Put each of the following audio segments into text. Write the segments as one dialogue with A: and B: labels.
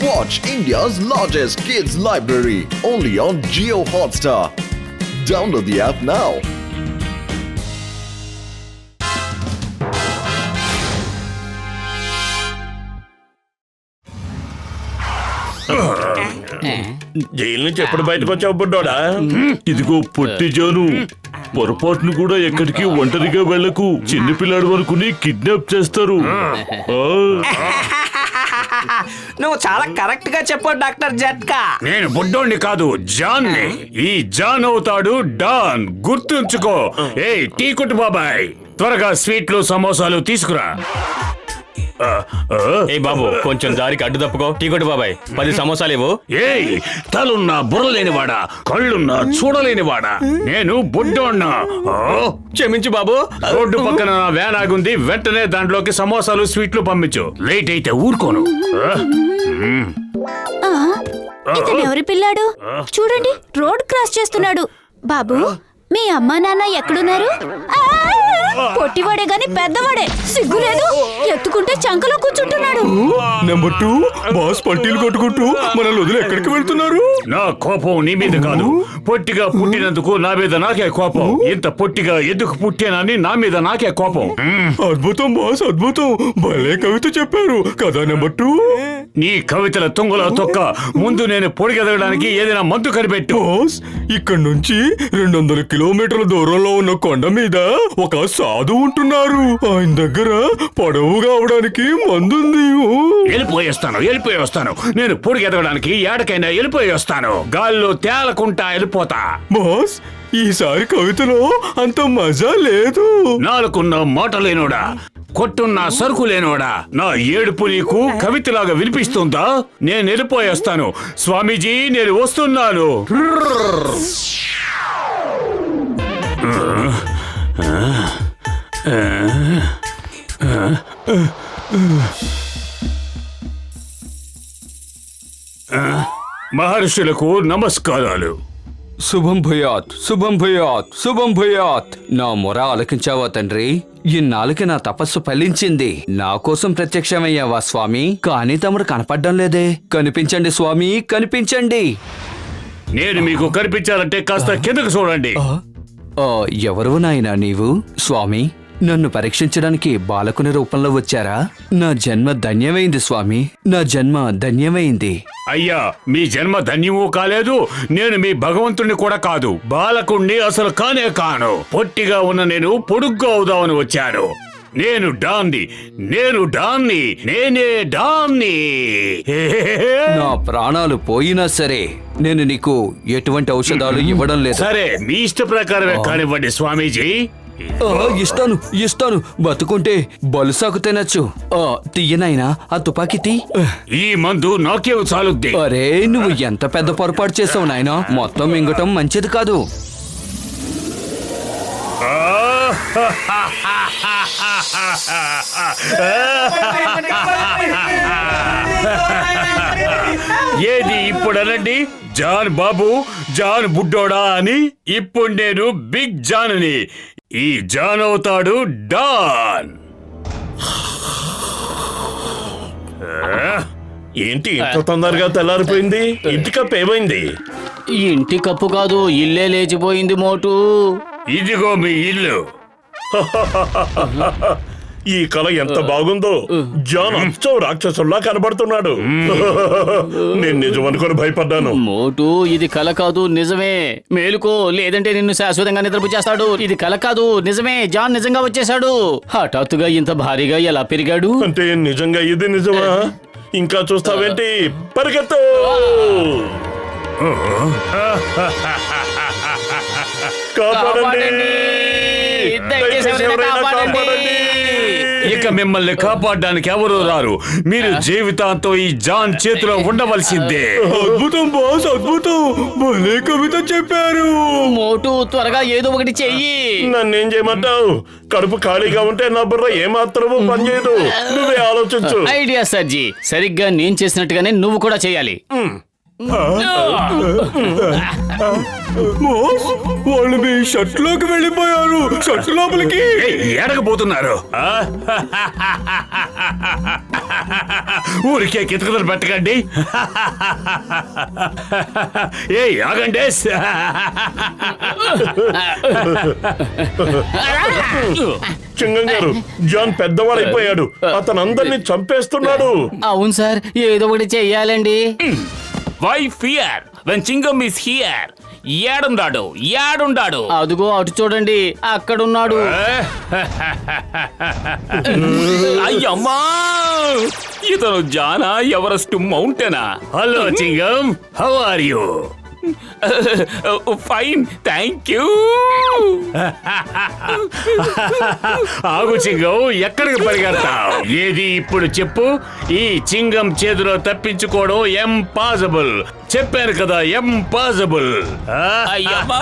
A: Watch India's largest kids library only on Jio Hotstar. Download the app now.
B: Jail నుంచి ఎప్పుడు బయటకు వచ్చావు బుడ్డోడా?
C: ఇదిగో పొట్టి జాను, పొరపాటును కూడా ఎక్కడికి ఒంటరిగా వెళ్ళకు. చిన్నపిల్లాడు అనుకుని కిడ్నాప్ చేస్తారు.
D: నువ్వు చాలా కరెక్ట్ గా చెప్పావు డాక్టర్ జట్కా.
E: నేను బుడ్డోణ్ణి కాదు, జాన్ని. ఈ జాన్ అవుతాడు డాన్, గుర్తుంచుకో. ఏ టీ కొట్టు బాబాయ్, త్వరగా స్వీట్లు సమోసాలు తీసుకురా.
F: ఏ బాబు, కొంచెం దారికి అడ్డు తప్పుకో. టీ కొట్టు బాబాయ్, 10 సమోసాలు ఇవ్వు.
E: ఏయ్, తలున్నా బుర్రలేనివాడా, కళ్ళున్నా చూడలేనివాడా, నేను బుడ్డోన్నా.
F: క్షమించు బాబు.
E: రోడ్డు పక్కన నా వ్యాన్ ఆగుంది, వెంటనే దాంట్లోకి సమోసాలు స్వీట్లు పంపించు. లేట్ అయితే ఊరుకోను.
G: ఇతను ఎవరి పిల్లాడు? చూడండి, రోడ్ క్రాస్ చేస్తున్నాడు. బాబు, మీ అమ్మా నాన్న ఎక్కడున్నారు? పొట్టివాడే గాని పెద్దవాడే, సిగ్గులేదు. ఎత్తుకుంటే చంకలో కూర్చుంటున్నాడు.
C: నెంబర్ 2 బాస్ పల్టీలు కొట్టుకుంటూ మనల్ని వదిలి ఎక్కడికి వెళ్తున్నారు?
E: నా కోపం నీ మీద కాదు, పొట్టిగా పుట్టినందుకు నా మీద నాకే కోపం. ఇంత పొట్టిగా ఎందుకు పుట్టానని నా మీద నాకే కోపం.
C: అద్భుతం బాస్, అద్భుతం. భలే కవిత చెప్పారు కదా నెంబర్ 2.
E: నీ కవితల తుంగల తొక్క. ముందు నేను పొడిగెదగడానికి ఏదైనా మందు కనిపెట్టు.
C: బాస్, ఇక్కడ నుంచి 200 కిలోమీటర్ల దూరంలో ఉన్న కొండ మీద ఒక సాధు ఉంటున్నారు. ఆయన దగ్గర పొడవుగా అవడానికి మందుంది.
E: వెళ్ళిపోయి వస్తాను. నేను పొడిగెదగడానికి ఏడకైనా వెళ్ళిపోయి వస్తాను. గాల్లో తేలకుంటా వెళ్ళిపోతా.
C: బాస్, ఈసారి కవితలో అంత మజా లేదు.
E: నాలుగున్న మాట లేనోడా, కొట్టున్న సరుకు లేనోడా, నా ఏడుపు నీకు కవితలాగా వినిపిస్తుందా? నేను వెళ్ళిపోయేస్తాను. స్వామీజీ, నేను వస్తున్నాను. మహర్షులకు నమస్కారాలు.
H: శుభం భయాత్, శుభం భయాత్, శుభం భయాత్. నా మొర ఆలకించావా తండ్రి? ఇన్నాళ్ళకి నా తపస్సు ఫలించింది. నా కోసం ప్రత్యక్షమయ్యావా స్వామి? కానీ తమరు కనపడ్డం లేదే. కనిపించండి స్వామి, కనిపించండి.
E: నేను మీకు కనిపించాలంటే కాస్త కిందకు చూడండి.
H: ఎవరు నాయనా నీవు? స్వామి, నన్ను పరీక్షించడానికి బాలకుని రూపంలో వచ్చారా? నా జన్మ ధన్యమైంది స్వామి, నా జన్మ ధన్యమైంది.
E: అయ్యా, మీ జన్మ ధన్యమూ కాలేదు, నేను మీ భగవంతుణ్ణి కూడా కాదు. బాలకుణ్ణి అసలు కానే కాను. పొట్టిగా ఉన్న నేను పొడుగ్గా అవుదామని వచ్చాను. నేను డాన్ని, నేనే డాన్ని.
H: నా ప్రాణాలు పోయినా సరే నేను నీకు ఎటువంటి ఔషధాలు ఇవ్వడం లేదు.
E: సరే, మీ ఇష్ట ప్రకారమే కానివ్వండి స్వామీజీ.
H: ఇస్తాను. బతుకుంటే బలుసాకు తినచ్చు. తీయనైనా ఆ తుపాకీ తీ.
E: ఈ మందు నాకేవు చాలుద్ది.
H: అరే, నువ్వు ఎంత పెద్ద పొరపాటు చేసావు నాయనా. మొత్తం మింగటం మంచిది కాదు.
E: ఏది ఇప్పుడు అనండి, జాన్ బాబు, జాన్ బుడ్డోడా అని. ఇప్పుడు నేను బిగ్ జాన్ని. ఈ జాన్ అవుతాడు డాన్.
B: ఏంటి ఇంత తొందరగా తెల్లారిపోయింది? ఇంటి కప్పు ఏమైంది?
F: ఇంటి కప్పు కాదు, ఇల్లే లేచిపోయింది మోటు.
E: ఇదిగో మీ ఇల్లు.
B: ఈ కళ ఎంత బాగుందో. జాన్ అచ్చం రాక్షసుల్లా కనబడుతున్నాడు. నేను నిజం అనుకుని భయపడ్డాను.
F: మోటు, ఇది కల కాదు, నిజమే. మేలుకో, లేదంటే నిన్ను శాశ్వతంగా నిద్రపు చేస్తాడు. ఇది కల కాదు, నిజమే. జాన్ నిజంగా వచ్చేశాడు. హఠాత్తుగా ఇంత భారీగా ఎలా పెరిగాడు?
B: అంటే నిజంగా ఇది నిజమా? ఇంకా చూస్తావేంటి? పరిగెత్తు! కాపాడండి! దయచేసి ఎవరైనా కాపాడండి!
E: ఇక మిమ్మల్ని కాపాడడానికి ఎవరు రారు. మీరు జీవితాంతో ఈ జాన్ చేతిలో ఉండవలసిందే.
C: అద్భుతం బాస్, అద్భుతం. భలే కవిత చెప్పారు.
F: మోటు, త్వరగా ఏదో ఒకటి చెయ్యి.
B: నన్నేం చేయమంటావు? కడుపు ఖాళీగా ఉంటే నా బుర్ర ఏమాత్రమూ పనిచేయదు. నువ్వే ఆలోచించు.
F: ఐడియా సర్జీ. సరిగ్గా నేను చేసినట్టుగానే నువ్వు కూడా చేయాలి.
C: బాస్, వాళ్ళు మీ షర్ట్ లోకి వెళ్ళిపోయారు. షర్ట్ లోపలికి.
E: ఏడకపోతున్నారు ఊరికే కితకతలు పెట్టకండి. ఏ ఆగండి.
B: చింగం గారు, జాన్ పెద్దవాడైపోయాడు. అతను అందరినీ చంపేస్తున్నాడు.
F: అవును సార్, ఏదో ఒకటి చెయ్యాలండి.
I: Why fear when Chingam is here? ఏడుండాడు? ఏడుండాడు?
F: అదుగో అటు చూడండి, అక్కడున్నాడు.
I: అయ్యమ్మా, ఇతను జానా ఎవరెస్ట్ మౌంటైనా?
E: Hello Chingam, how are you?
I: Fine, thank you.
E: ఆగు చింగం, ఎక్కడికి పరిగెడతావు? ఏది ఇప్పుడు చెప్పు. ఈ చింగం చేతిలో తప్పించుకోవడం ఇంపాసిబుల్. చెప్పాను కదా, ఇంపాసిబుల్.
I: అయ్యమ్మా,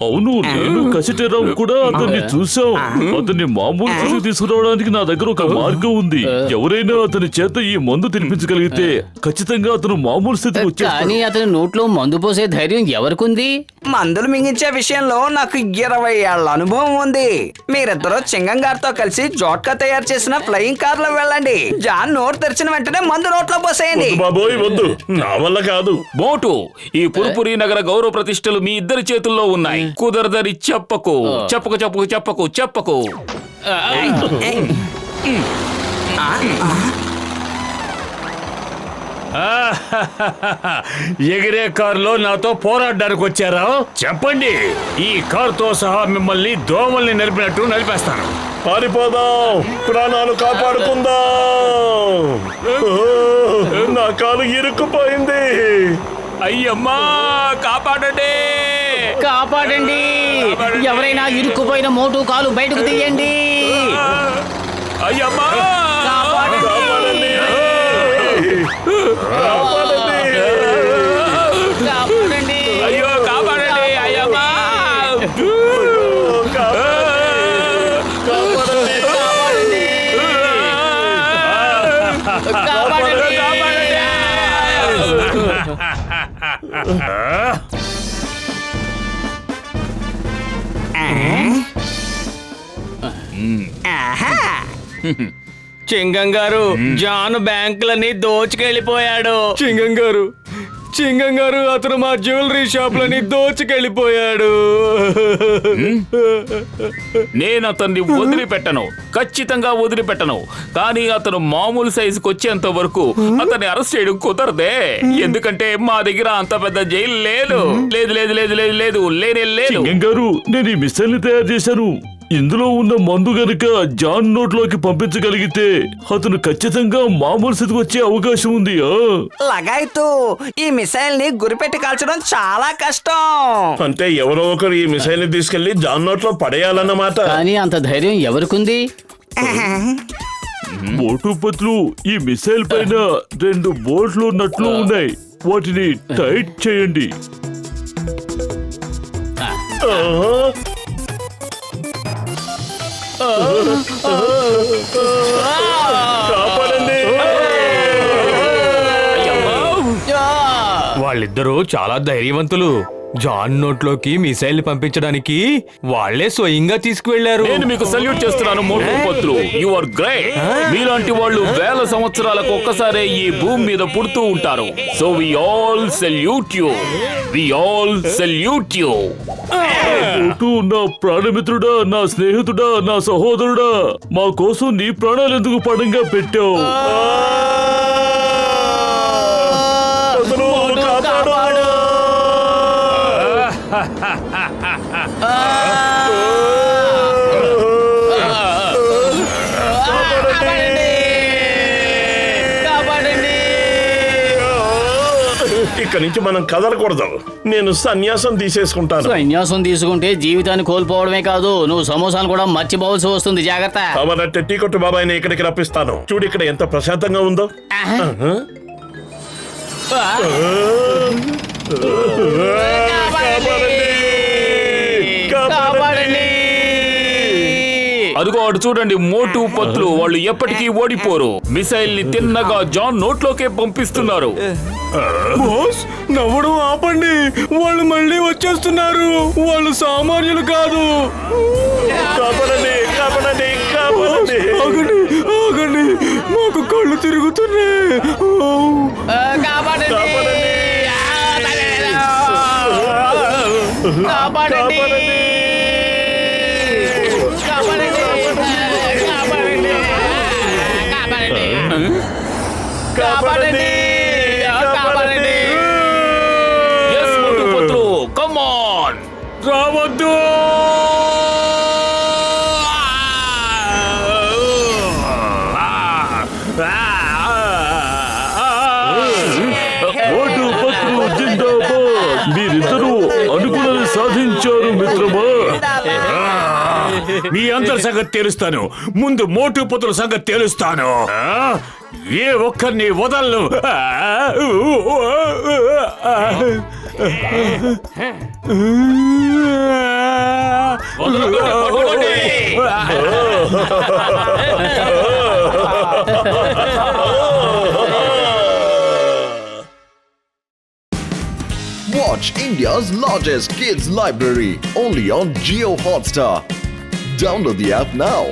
J: అవును, నేను కసిటరాం కూడా అతన్ని చూసాం. అతన్ని మామూలు స్థితికి తీసుకురావడానికి నా దగ్గర ఒక మార్గం ఉంది. ఎవరైనా అతని చేత ఈ మందు తినిపించగలిగితే ఖచ్చితంగా అతను మామూలు స్థితికి వచ్చేస్తాడు.
F: కానీ అతని నోట్లో మందు పోసే ధైర్యం ఎవరికుంది?
D: మందులు మింగించే విషయంలో నాకు 20 ఏళ్ల అనుభవం ఉంది. మీరిద్దరూ చింగం గారితో కలిసి జోట్కా తయారు చేసిన ఫ్లయింగ్ కార్ లో వెళ్ళండి. జాన్ నోరు తెరిచిన వెంటనే మందు నోట్లో పోసేయండి.
B: వద్దు బాబోయ్, వద్దు, నా వల్ల కాదు.
I: మోటు, ఈ పుర్పురి నగర గౌరవ ప్రతిష్టలు మీ ఇద్దరి చేతుల్లో ఉన్నాయి. కుదరదని చెప్పకు, చెప్పకు, చెప్పకు, చెప్పకు, చెప్పకు.
E: ఎగిరే కారులో నాతో పోరాడడానికి వచ్చారా? చెప్పండి. ఈ కారుతో సహా మిమ్మల్ని దోమల్ని నలిపినట్టు నలిపేస్తాను.
B: పారిపోదాం, ప్రాణాలు కాపాడుకుందాం. నా కాలు ఇరుక్కుపోయింది.
I: అయ్యమ్మా, కాపాడండి,
F: కాపాడండి. ఎవరైనా ఇరుక్కుపోయిన మోటు కాలు బయటకు తీయండి.
I: అయ్యమ్మా,
F: కాపాడండి. కాపాడండి.
I: అయ్యో, కాపాడండి, అయ్యమ్మా.
F: కాపాడండి.
D: చింగం గారు, జాన్ బ్యాంకులని దోచుకెళ్ళిపోయాడు.
C: చింగం గారు, అతను మా జ్యువెలరీ షాప్లని దోచుకెళ్ళిపోయాడు.
I: నేను అతన్ని వదిలిపెట్టను, ఖచ్చితంగా వదిలిపెట్టను. కానీ అతను మామూలు సైజుకి వచ్చేంత వరకు అతన్ని అరెస్ట్ చేయడం కుదరదే. ఎందుకంటే మా దగ్గర అంత పెద్ద జైలు లేదు. లేదు, లేదు, లేదు, లేదు, లేదు, లేనే లేదు.
J: చింగం గారు, నేను ఈ మిసైల్ ని తయారు చేశాను. ఇందులో ఉన్న మందు గనుక జాన్ నోట్లోకి పంపించగలిగితే అతను ఖచ్చితంగా మామూలు స్థితికి వచ్చే అవకాశం ఉంది.
D: లగాయతు, ఈ మిసైల్ ని గురిపెట్టి కాల్చడం చాలా కష్టం.
B: అంటే ఎవరో ఒకరు ఈ మిసైల్ ని తీసుకెళ్లి జాన్ నోట్లో పడేయాలన్నమాట.
F: కానీ అంత ధైర్యం ఎవరికుంది?
J: మోటు పత్లు, ఈ మిసైల్ పైన 2 బోల్ట్లు ఉన్నట్లు ఉన్నాయి. వాటిని టైట్ చేయండి.
B: కాపాడండి.
C: వాళ్ళిద్దరూ చాలా ధైర్యవంతులు. జాన్ నోట్లోకి మిసైల్ పంపించడానికి వాళ్లే స్వయంగా తీసుకువెళ్లారు.
I: నేను మీకు సల్యూట్ చేస్తున్నాను Motu Patlu. You are great. మీలాంటి వాళ్ళు వేల సంవత్సరాలకు ఒక్కసారే ఈ భూమి మీద పుడుతూ ఉంటారు. So we all salute you. We all salute you.
J: Motu, నా ప్రాణమిత్రుడా, నా స్నేహితుడా, నా సహోదరుడా, మా కోసం నీ ప్రాణాలు ఎందుకు పడంగా పెట్టావు?
B: కాపాడు. ఇక్కడి నుంచి మనం కదలకూడదు. నేను సన్యాసం తీసేసుకుంటాను.
F: సన్యాసం తీసుకుంటే జీవితాన్ని కోల్పోవడమే కాదు, నువ్వు సమోసాలు కూడా మర్చిపోవాల్సి వస్తుంది. జాగ్రత్త.
B: కావాలంటే టీ కొట్టు బాబాయ్ని ఇక్కడికి రప్పిస్తాను. చూడు, ఇక్కడ ఎంత ప్రశాంతంగా ఉందో.
I: అదిగో అటు చూడండి, మోటు పత్లు వాళ్ళు ఎప్పటికీ ఓడిపోరు. మిసైల్ ని తిన్నగా జాన్ నోట్లోకే పంపిస్తున్నారు.
C: బాస్ నవ్వడం ఆపండి, వాళ్ళు మళ్ళీ వచ్చేస్తున్నారు. వాళ్ళు సామాన్యులు కాదు.
B: కాపాడండి, కాపాడండి, కాపాడండి.
C: ఆగండి ఆగండి, మాకు కళ్ళు తిరుగుతున్నాయి.
I: Yes, Motu Patlu, come on.
E: రావద్దు.
J: మోటు పత్లు జిందాబాద్. మీరిద్దరూ అనుకున్నది సాధించారు మిత్రమా.
E: మీ అందరి సంగతి తెలుస్తాను. ముందు మోటు పతుల సంగతి తెలుస్తాను. ఏ ఒక్కరిని వదలను.
A: Watch India's largest kids library only on Geo Hotstar. Download the app now.